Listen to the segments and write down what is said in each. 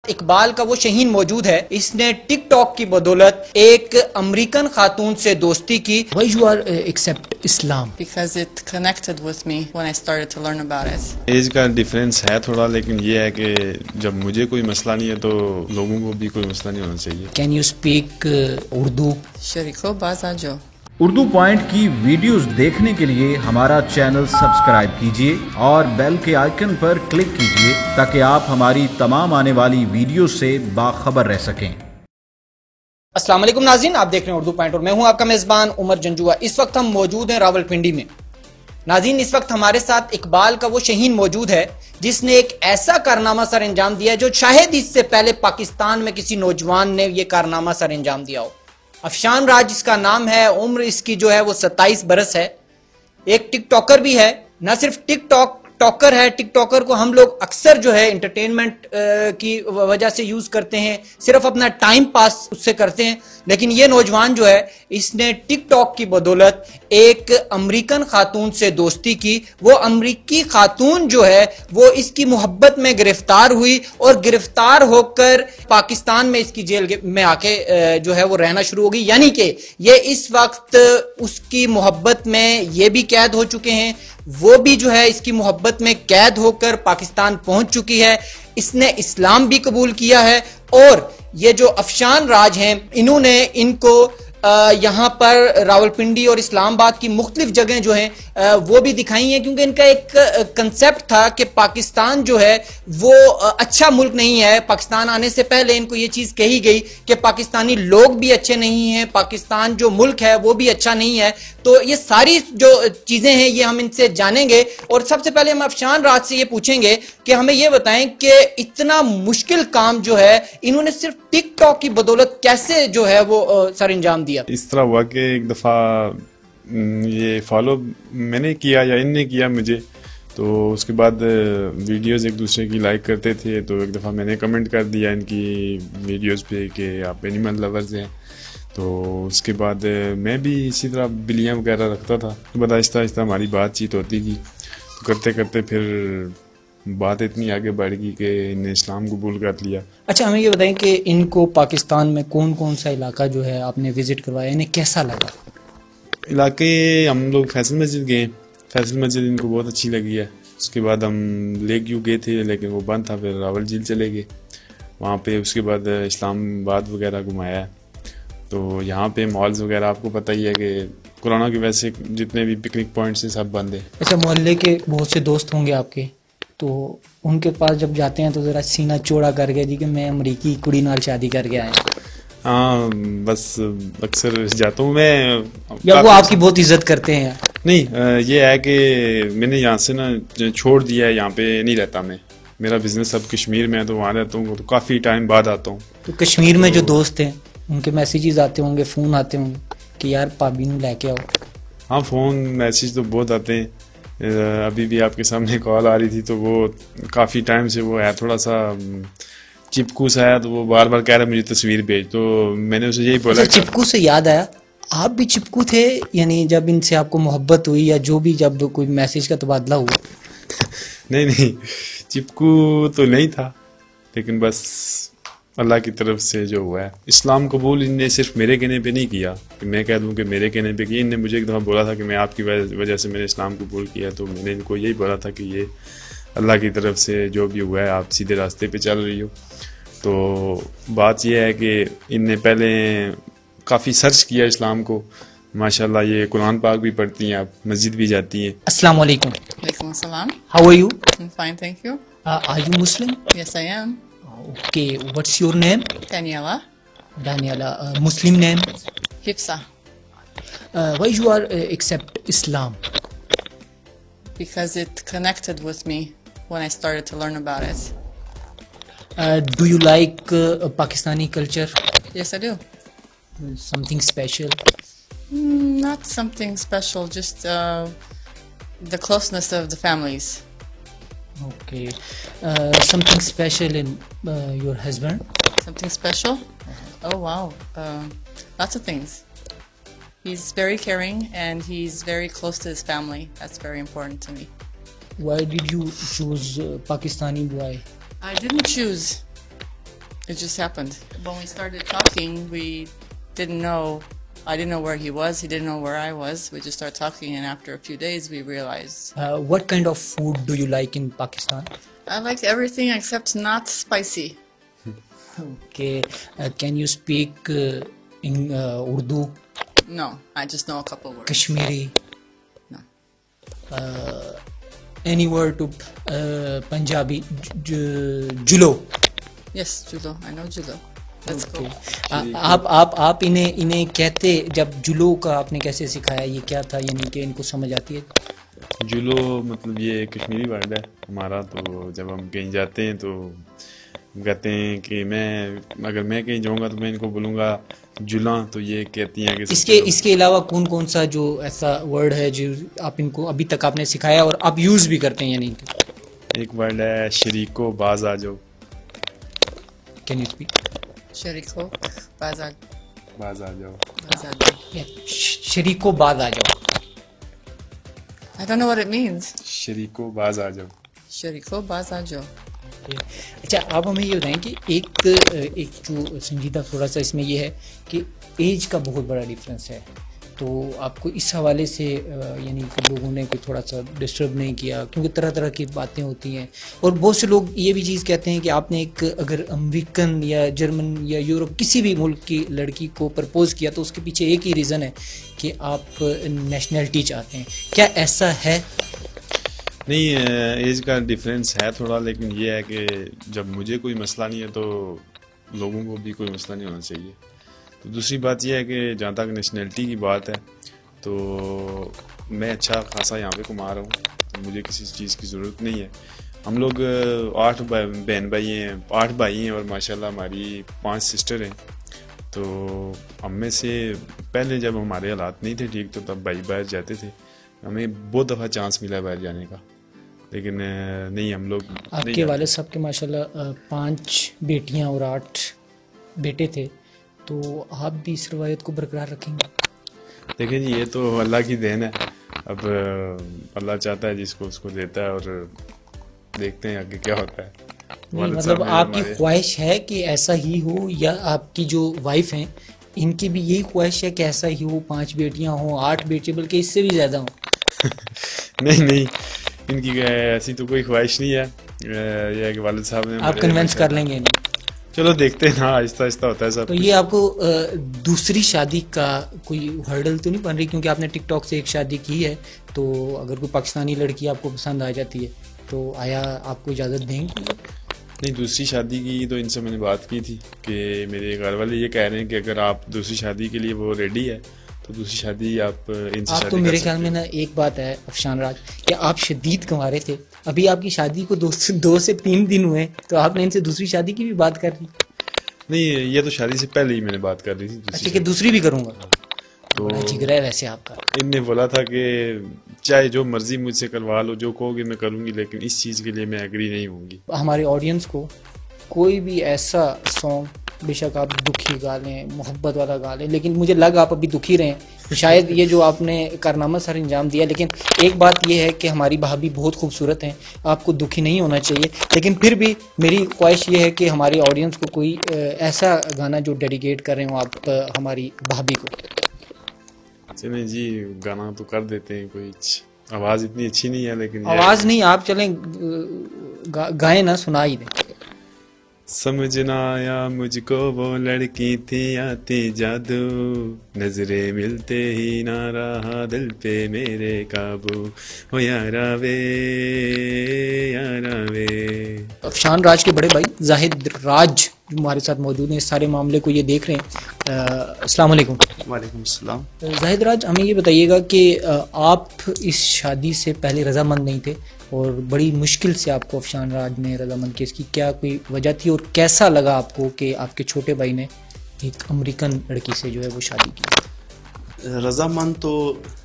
اقبال کا وہ شہین موجود ہے، اس نے ٹک ٹاک کی بدولت ایک امریکن خاتون سے دوستی کی. Why you are accept Islam? Because it connected with me when I started to learn about it. Age کا ڈیفرنس ہے تھوڑا، لیکن یہ ہے کہ جب مجھے کوئی مسئلہ نہیں ہے تو لوگوں کو بھی کوئی مسئلہ نہیں ہونا چاہیے. Can you speak Urdu? شریکو بازا جو اردو پوائنٹ کی ویڈیوز دیکھنے کے لیے ہمارا چینل سبسکرائب کیجیے اور بیل کے آئیکن پر کلک کیجیے تاکہ آپ ہماری تمام آنے والی ویڈیو سے باخبر رہ سکیں. السلام علیکم ناظرین، آپ دیکھ رہے ہیں اردو پوائنٹ اور میں ہوں آپ کا میزبان عمر جنجوعہ. اس وقت ہم موجود ہیں راولپنڈی میں. ناظرین، اس وقت ہمارے ساتھ اقبال کا وہ شہین موجود ہے جس نے ایک ایسا کارنامہ سر انجام دیا جو شاید اس سے پہلے پاکستان میں کسی نوجوان نے یہ کارنامہ سر انجام دیا ہو. افشان راج اس کا نام ہے، عمر اس کی جو ہے وہ 27 برس ہے. ایک ٹک ٹاکر بھی ہے. نہ صرف ٹک ٹاکر ہے، ٹک ٹاکر کو ہم لوگ اکثر جو ہے انٹرٹینمنٹ کی وجہ سے یوز کرتے ہیں، صرف اپنا ٹائم پاس اس سے کرتے ہیں. لیکن یہ نوجوان جو ہے اس نے ٹک ٹاک کی بدولت ایک امریکن خاتون سے دوستی کی. وہ امریکی خاتون جو ہے وہ اس کی محبت میں گرفتار ہوئی اور گرفتار ہو کر پاکستان میں اس کی جیل میں آ کے جو ہے وہ رہنا شروع ہو گئی. یعنی کہ یہ اس وقت اس کی محبت میں یہ بھی قید ہو چکے ہیں، وہ بھی جو ہے اس کی محبت میں قید ہو کر پاکستان پہنچ چکی ہے. اس نے اسلام بھی قبول کیا ہے اور یہ جو افشان راج ہیں انہوں نے ان کو یہاں پر راولپنڈی اور اسلام آباد کی مختلف جگہیں جو ہیں وہ بھی دکھائی ہیں، کیونکہ ان کا ایک کنسیپٹ تھا کہ پاکستان جو ہے وہ اچھا ملک نہیں ہے. پاکستان آنے سے پہلے ان کو یہ چیز کہی گئی کہ پاکستانی لوگ بھی اچھے نہیں ہیں، پاکستان جو ملک ہے وہ بھی اچھا نہیں ہے. تو یہ ساری جو چیزیں ہیں یہ ہم ان سے جانیں گے اور سب سے پہلے ہم افشان راج سے یہ پوچھیں گے کہ ہمیں یہ بتائیں کہ اتنا مشکل کام جو ہے انہوں نے صرف ٹک ٹاک کی بدولت کیسے جو ہے وہ سر انجام دیا. اس طرح ہوا کہ ایک دفعہ یہ فالو میں نے کیا یا ان نے کیا مجھے، تو اس کے بعد ویڈیوز ایک دوسرے کی لائک کرتے تھے. تو ایک دفعہ میں نے کمنٹ کر دیا ان کی ویڈیوز پہ کہ آپ اینیمل لورز ہیں. تو اس کے بعد میں بھی اسی طرح بلیاں وغیرہ رکھتا تھا. بعد آہستہ آہستہ ہماری بات چیت ہوتی تھی. تو کرتے کرتے پھر بات اتنی آگے بڑھ گئی کہ انہیں اسلام قبول کر لیا. اچھا، ہمیں یہ بتائیں کہ ان کو پاکستان میں کون کون سا علاقہ جو ہے آپ نے وزٹ کروایا، انہیں کیسا لگا؟ علاقے ہم لوگ فیصل مسجد گئے. فیصل مسجد ان کو بہت اچھی لگی ہے. اس کے بعد ہم لیک یو گئے تھے لیکن وہ بند تھا. پھر راول جھیل چلے گئے وہاں پہ. اس کے بعد اسلام آباد وغیرہ گھمایا ہے. تو یہاں پہ مالز وغیرہ آپ کو پتہ ہی ہے کہ کورونا کی وجہ سے جتنے بھی پکنک پوائنٹس ہیں سب بند ہیں. اچھا، محلے کے بہت سے دوست ہوں گے آپ کے، تو ان کے پاس جب جاتے ہیں تو ذرا سینہ چوڑا کر کے جی کہ میں امریکی کڑی نال شادی کر کے آیا. ہاں، بس اکثر جاتا ہوں میں. یا وہ آپ کی بہت عزت کرتے ہیں؟ نہیں، یہ ہے کہ میں نے یہاں سے نا چھوڑ دیا ہے، یہاں پہ نہیں رہتا میں. میرا بزنس اب کشمیر میں ہے تو وہاں رہتا ہوں. تو کافی ٹائم بعد آتا ہوں. تو کشمیر میں جو دوست ہیں ان کے میسیجز آتے ہوں گے، فون آتے ہوں گے کہ یار پابی نو لے کے آؤ؟ ہاں، فون میسیج تو بہت آتے ہیں. ابھی بھی آپ کے سامنے کال آ رہی تھی تو وہ کافی ٹائم سے وہ ہے تھوڑا سا چپکو سا ہے، تو وہ بار بار کہہ رہا ہے مجھے تصویر بھیج. تو میں نے اسے یہی بولا. چپکو سے یاد آیا، آپ بھی چپکو تھے؟ یعنی جب ان سے آپ کو محبت ہوئی یا جو بھی جب کوئی میسیج کا تبادلہ ہوا؟ نہیں، چپکو تو نہیں تھا، لیکن بس اللہ کی طرف سے جو ہوا ہے. اسلام قبول ان نے صرف میرے کہنے پہ نہیں کیا کہ میں کہہ دوں کہ میرے کہنے پہ کیا. ان نے مجھے ایک دفعہ بولا تھا کہ میں آپ کی وجہ سے میں نے اسلام قبول کیا. تو میں نے ان کو یہی بولا تھا کہ یہ اللہ کی طرف سے جو بھی ہوا ہے، آپ سیدھے راستے پہ چل رہی ہو. تو بات یہ ہے کہ ان نے پہلے کافی سرچ کیا اسلام کو. ماشاءاللہ یہ قرآن پاک بھی پڑھتی ہیں، آپ مسجد بھی جاتی ہیں. السلام علیکم. وعلیکم السلام. How are you? I'm fine, thank you. Are you Muslim? Yes, I am. Okay, what's your name? Daniela. Daniela. Muslim name? Hifsa. Why you are accept Islam? Because it connected with me when I started to learn about it. Do you like Pakistani culture? Yes, I do. Something special? Not something special, just the closeness of the families. Okay. Something special in your husband? Something special? Oh, wow. Lots of things. He's very caring and he's very close to his family. That's very important to me. Why did you choose Pakistani boy? I didn't choose. It just happened. When we started talking, we didn't know. I didn't know where he was. He didn't know where I was. We just started talking, and after a few days, we realized. What kind of food do you like in Pakistan? I liked everything except not spicy. Okay. Can you speak in Urdu, No, I just know a couple words. Kashmiri, No. any word to Punjabi, Julo? Yes, judo. I know judo. Let's go. آپ انہیں کہتے جب جلو کا آپ نے کیسے سکھایا, یہ کیا تھا, یعنی کہ ان کو سمجھ آتی ہے؟ جلو مطلب یہ کشمیری ورڈ ہے ہمارا. تو جب ہم کہیں جاتے ہیں تو کہتے ہیں کہ اگر میں کہیں جاؤں گا تو میں ان کو بولوں گا جلاں, تو یہ کہتی ہیں کہ اس کے علاوہ کون سا جو ایسا ورڈ ہے جو آپ ان کو ابھی تک آپ نے سکھایا اور آپ یوز بھی کرتے ہیں, یعنی ایک ورڈ ہے شریکو باز آ جاؤ. Can you speak? Shariko, bazar. باز آ جاؤ. شریکو بعد آ جاؤ. I don't know what it means. شریکو باز آ جاؤ. Shariko, bazar jo. اچھا, آپ ہمیں یہ بتائیں کہ ایک جو سنجیدہ تھوڑا سا اس میں یہ ہے کہ ایج کا بہت بڑا ڈفرینس ہے, تو آپ کو اس حوالے سے یعنی کہ لوگوں نے کوئی تھوڑا سا ڈسٹرب نہیں کیا, کیونکہ طرح طرح کی باتیں ہوتی ہیں, اور بہت سے لوگ یہ بھی چیز کہتے ہیں کہ آپ نے ایک اگر امریکن یا جرمن یا یورپ کسی بھی ملک کی لڑکی کو پرپوز کیا تو اس کے پیچھے ایک ہی ریزن ہے کہ آپ نیشنلٹی چاہتے ہیں. کیا ایسا ہے؟ نہیں, ایج کا ڈفرینس ہے تھوڑا, لیکن یہ ہے کہ جب مجھے کوئی مسئلہ نہیں ہے تو لوگوں کو بھی کوئی مسئلہ نہیں ہونا چاہیے. تو دوسری بات یہ ہے کہ جہاں تک نیشنلٹی کی بات ہے تو میں اچھا خاصا یہاں پہ کما رہا ہوں, تو مجھے کسی چیز کی ضرورت نہیں ہے. ہم لوگ 8 بہن بھائی ہیں, 8 بھائی ہیں, اور ماشاءاللہ ہماری 5 سسٹر ہیں. تو ہم میں سے پہلے جب ہمارے حالات نہیں تھے ٹھیک تو تب بھائی باہر جاتے تھے, ہمیں بہت دفعہ چانس ملا باہر جانے کا, لیکن نہیں ہم لوگ. آپ کے والد صاحب کے ماشاءاللہ 5 بیٹیاں اور 8 بیٹے تھے, تو آپ بھی اس روایت کو برقرار رکھیں گے؟ دیکھیں جی, یہ تو اللہ کی دین ہے, اب اللہ چاہتا ہے جس کو اس کو دیتا ہے, اور دیکھتے ہیں آگے کیا ہوتا ہے. مطلب آپ کی خواہش ہے کہ ایسا ہی ہو, یا آپ کی جو وائف ہیں ان کی بھی یہی خواہش ہے کہ ایسا ہی ہو, 5 بیٹیاں ہوں, 8 بیٹے, بلکہ اس سے بھی زیادہ ہوں؟ نہیں, ان کی ایسی تو کوئی خواہش نہیں ہے, یہ ہے کہ والد صاحب نے. آپ کنونس کر لیں گے انہیں؟ چلو دیکھتے ہیں, ہاں آہستہ آہستہ ہوتا ہے سب. تو یہ آپ کو دوسری شادی کا کوئی ہرڈل تو نہیں بن رہی, کیونکہ آپ نے ٹک ٹاک سے ایک شادی کی ہے, تو اگر کوئی پاکستانی لڑکی آپ کو پسند آ جاتی ہے تو آیا آپ کو اجازت دیں گے؟ نہیں, دوسری شادی کی تو ان سے میں نے بات کی تھی کہ میرے گھر والے یہ کہہ رہے ہیں کہ اگر آپ دوسری شادی کے لیے وہ ریڈی ہے تو دوسری شادی آپ ان سے. آپ تو میرے خیال میں نا ایک بات ہے افشان راج کہ آپ شدید کنوارے تھے, ابھی آپ کی شادی کو 2 سے 3 دن ہوئے, تو آپ نے ان سے دوسری شادی کی بھی بات کر لی؟ نہیں, یہ تو شادی سے پہلے ہی میں نے بات کر رہی تھی. اچھا, کہ دوسری بھی کروں گا؟ تو جگرا ہے ویسے آپ کا. ان نے بولا تھا کہ چاہے جو مرضی مجھ سے کروا لو, جو کہو گے میں کروں گی, لیکن اس چیز کے لیے میں ایگری نہیں ہوں گی. ہمارے آڈینس کو کوئی بھی ایسا سانگ, بے شک آپ دکھی گا لیں, محبت والا گا لیں, لیکن مجھے لگ آپ ابھی دکھی رہے ہیں, شاید یہ جو آپ نے کارنامہ سر انجام دیا, لیکن ایک بات یہ ہے کہ ہماری بھابھی بہت خوبصورت ہیں, آپ کو دکھی نہیں ہونا چاہیے, لیکن پھر بھی میری خواہش یہ ہے کہ ہماری آڈینس کو کوئی ایسا گانا جو ڈیڈیکیٹ کر رہے ہوں آپ ہماری بھابھی کو. چلیں جی, گانا تو کر دیتے ہیں, کوئی آواز اتنی اچھی نہیں ہے, لیکن آواز نہیں, آپ چلیں گائیں نا, سنا ہی دیں. سمجھ نہ آیا مجھ کو وہ لڑکی تھی آتی جادو, نظریں ملتے ہی نہ رہا دل پہ میرے قابو, ہو یارا وے یارا وے. افشان راج کے بڑے بھائی زاہد راج جو ہمارے ساتھ موجود ہیں, اس سارے معاملے کو یہ دیکھ رہے ہیں. السلام علیکم. وعلیکم السلام. زاہد راج, ہمیں یہ بتائیے گا کہ آپ اس شادی سے پہلے رضامند نہیں تھے, اور بڑی مشکل سے آپ کو افشان راج نے رضامند کیا, اس کی کیا کوئی وجہ تھی, اور کیسا لگا آپ کو کہ آپ کے چھوٹے بھائی نے ایک امریکن لڑکی سے جو ہے وہ شادی کی؟ رضامند تو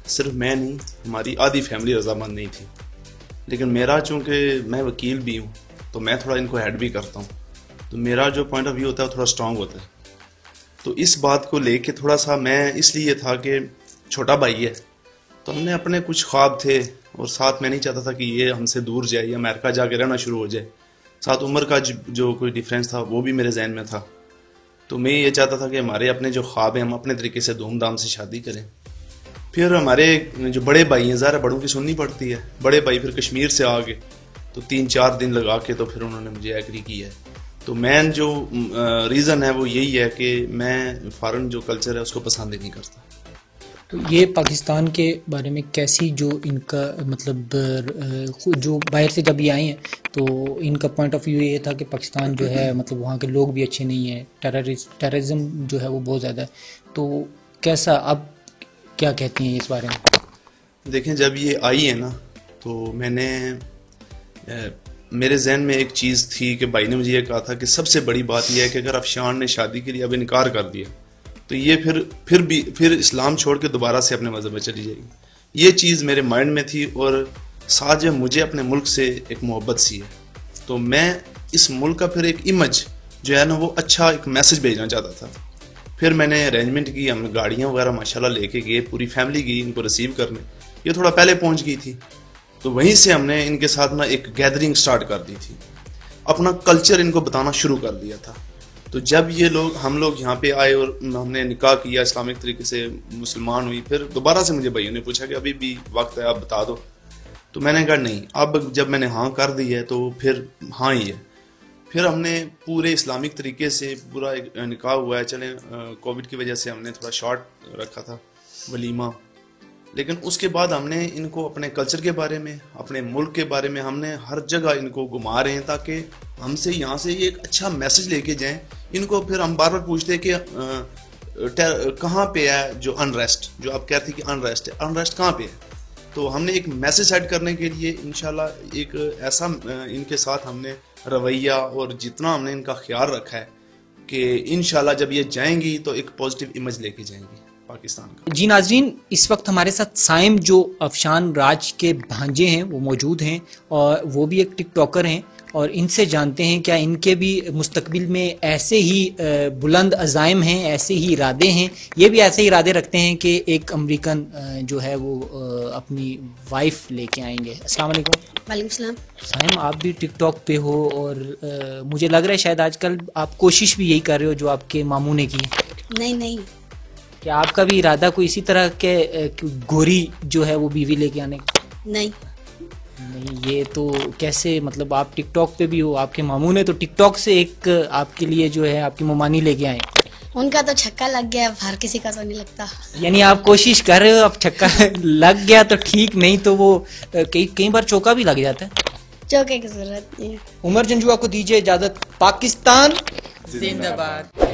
صرف میں نہیں, ہماری آدھی فیملی رضامند نہیں تھی, لیکن میرا چونکہ میں وکیل بھی ہوں تو میں تھوڑا ان کو ہیڈ بھی کرتا ہوں, تو میرا جو پوائنٹ آف ویو ہوتا ہے وہ تھوڑا اسٹرانگ ہوتا ہے. تو اس بات کو لے کے تھوڑا سا میں اس لیے تھا کہ چھوٹا بھائی ہے, تو ہم نے اپنے کچھ خواب تھے, اور ساتھ میں نہیں چاہتا تھا کہ یہ ہم سے دور جائے یا امریکہ جا کے رہنا شروع ہو جائے. ساتھ عمر کا جو کوئی ڈفرینس تھا وہ بھی میرے ذہن میں تھا. تو میں یہ چاہتا تھا کہ ہمارے اپنے جو خواب ہیں ہم اپنے طریقے سے دھوم دھام سے شادی کریں. پھر ہمارے جو بڑے بھائی ہیں ظاہر بڑوں کی سننی پڑتی ہے. بڑے بھائی پھر کشمیر سے آ گئے تو 3-4 دن لگا کے تو پھر انہوں نے مجھے ایگری کیا ہے. تو مین جو ریزن ہے وہ یہی ہے کہ میں فارن جو کلچر ہے اس کو پسند ہی نہیں کرتا. تو یہ پاکستان کے بارے میں کیسی جو ان کا مطلب جو باہر سے جب یہ آئے ہیں تو ان کا پوائنٹ آف ویو یہ تھا کہ پاکستان جو ہے مطلب وہاں کے لوگ بھی اچھے نہیں ہیں, ٹیررزم جو ہے وہ بہت زیادہ ہے. تو کیسا اب کیا کہتی ہیں اس بارے میں؟ دیکھیں جب یہ آئی ہے نا تو میں نے میرے ذہن میں ایک چیز تھی کہ بھائی نے مجھے یہ کہا تھا کہ سب سے بڑی بات یہ ہے کہ اگر افشان نے شادی کے لیے اب انکار کر دیا تو یہ پھر اسلام چھوڑ کے دوبارہ سے اپنے مذہب میں چلی جائے گی. یہ چیز میرے مائنڈ میں تھی اور ساتھ جو مجھے اپنے ملک سے ایک محبت سی ہے تو میں اس ملک کا پھر ایک امیج جو ہے نا وہ اچھا ایک میسج بھیجنا چاہتا تھا. پھر میں نے ارینجمنٹ کی, ہم گاڑیاں وغیرہ ماشاءاللہ لے کے گئے, پوری فیملی گئی ان کو ریسیو کرنے. یہ تھوڑا پہلے پہنچ گئی تھی تو وہیں سے ہم نے ان کے ساتھ نا ایک گیدرنگ سٹارٹ کر دی تھی, اپنا کلچر ان کو بتانا شروع کر دیا تھا. تو جب ہم لوگ یہاں پہ آئے اور ہم نے نکاح کیا اسلامک طریقے سے, مسلمان ہوئی, پھر دوبارہ سے مجھے بھائیوں نے پوچھا کہ ابھی بھی وقت ہے آپ بتا دو. تو میں نے کہا نہیں, اب جب میں نے ہاں کر دی ہے تو پھر ہاں ہی ہے. پھر ہم نے پورے اسلامک طریقے سے پورا نکاح ہوا ہے. چلیں کووڈ کی وجہ سے ہم نے تھوڑا شارٹ رکھا تھا ولیمہ, لیکن اس کے بعد ہم نے ان کو اپنے کلچر کے بارے میں, اپنے ملک کے بارے میں ہم نے ہر جگہ ان کو گھما رہے ہیں تاکہ ہم سے یہاں سے ایک اچھا میسج لے کے جائیں. ان کو پھر ہم بار بار پوچھتے ہیں کہ کہاں پہ ہے جو انریسٹ, جو آپ کہتے ہیں کہ انریسٹ ہے, انریسٹ کہاں پہ ہے. تو ہم نے ایک میسج سیٹ کرنے کے لیے انشاءاللہ ایک ایسا ان کے ساتھ ہم نے رویہ اور جتنا ہم نے ان کا خیال رکھا ہے کہ انشاءاللہ جب یہ جائیں گی تو ایک پازیٹیو امیج لے کے جائیں گی پاکستان کا. جی ناظرین, اس وقت ہمارے ساتھ سائم جو افشان راج کے بھانجے ہیں وہ موجود ہیں اور وہ بھی ایک ٹک ٹاکر ہیں, اور ان سے جانتے ہیں کیا ان کے بھی مستقبل میں ایسے ہی بلند عزائم ہیں, ایسے ہی ارادے ہیں, یہ بھی ایسے ہی ارادے رکھتے ہیں کہ ایک امریکن جو ہے وہ اپنی وائف لے کے آئیں گے. السلام علیکم. وعلیکم السلام. سائم آپ بھی ٹک ٹاک پہ ہو اور مجھے لگ رہا ہے شاید آج کل آپ کوشش بھی یہی کر رہے ہو جو آپ کے ماموں نے کی. نہیں, کیا آپ کا بھی ارادہ کوئی اسی طرح کے گوری جو ہے وہ بیوی لے کے آنے کا؟ نہیں, یہ تو کیسے, مطلب آپ ٹک ٹاک پہ بھی ہو, آپ کے ماموں نے تو ٹک ٹاک سے ایک آپ کے لیے جو ہے آپ کی ممانی لے کے آئے. ان کا تو چھکا لگ گیا, ہر کسی کا تو نہیں لگتا. یعنی آپ کوشش کر رہے ہو, اب چھکا لگ گیا تو ٹھیک, نہیں تو وہ کئی بار چوکا بھی لگ جاتا ہے. چوکے کی ضرورت نہیں ہے. عمر جنجوعہ کو دیجیے اجازت. پاکستان زندہ باد.